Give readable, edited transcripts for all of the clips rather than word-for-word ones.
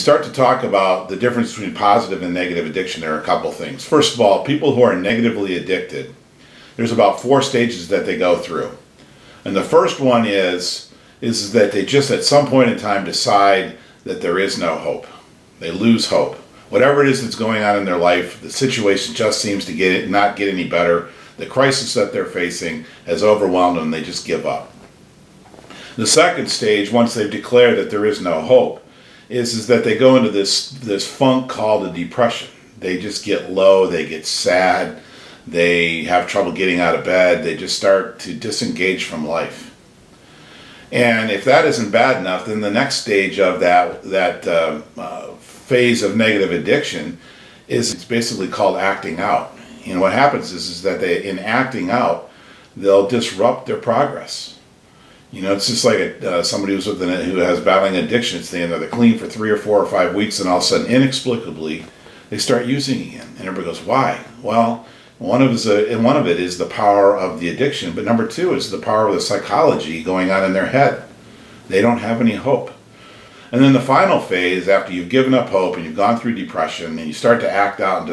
start to talk about the difference between positive and negative addiction, there are a couple things. First of all, people who are negatively addicted, there's about 4 stages that they go through. And the first one is that they just at some point in time decide that there is no hope. They lose hope. Whatever it is that's going on in their life, the situation just seems to not get any better. The crisis that they're facing has overwhelmed them, and they just give up. The second stage, once they've declared that there is no hope, is that they go into this funk called a depression. They just get low, they get sad, they have trouble getting out of bed, they just start to disengage from life. And if that isn't bad enough, then the next stage of that phase of negative addiction it's basically called acting out. And what happens is that in acting out, they'll disrupt their progress. It's just like somebody who has battling addiction. It's they're clean for 3 or 4 or 5 weeks, and all of a sudden, inexplicably, they start using again. And everybody goes, "Why?" Well, one of it is the power of the addiction, but number 2 is the power of the psychology going on in their head. They don't have any hope. And then the final phase, after you've given up hope and you've gone through depression and you start to act out and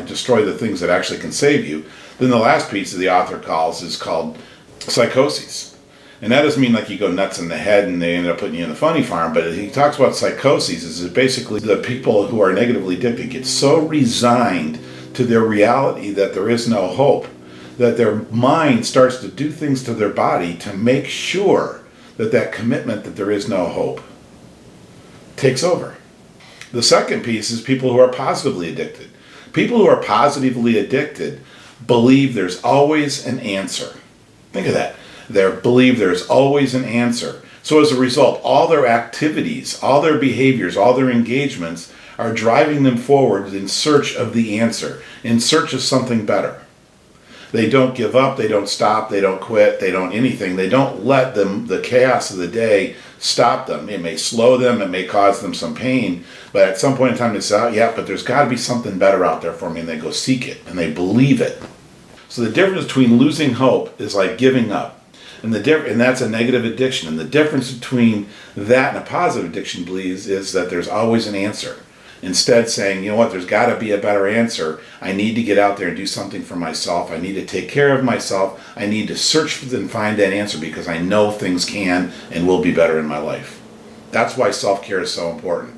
destroy the things that actually can save you, then the last piece of the author is called psychoses. And that doesn't mean like you go nuts in the head and they end up putting you in the funny farm, but he talks about psychoses is basically the people who are negatively addicted get so resigned to their reality that there is no hope, that their mind starts to do things to their body to make sure that commitment that there is no hope takes over. The second piece is people who are positively addicted. People who are positively addicted believe there's always an answer. Think of that. They believe there's always an answer. So as a result, all their activities, all their behaviors, all their engagements are driving them forward in search of the answer, in search of something better. They don't give up, they don't stop, they don't quit, they don't anything. They don't let the chaos of the day stop them. It may slow them, it may cause them some pain, but at some point in time they say, "Oh, yeah, but there's got to be something better out there for me," and they go seek it, and they believe it. So the difference between losing hope is like giving up. And that's a negative addiction. And the difference between that and a positive addiction, please, is that there's always an answer. Instead saying, "You know what, there's got to be a better answer. I need to get out there and do something for myself. I need to take care of myself. I need to search and find that answer because I know things can and will be better in my life." That's why self-care is so important.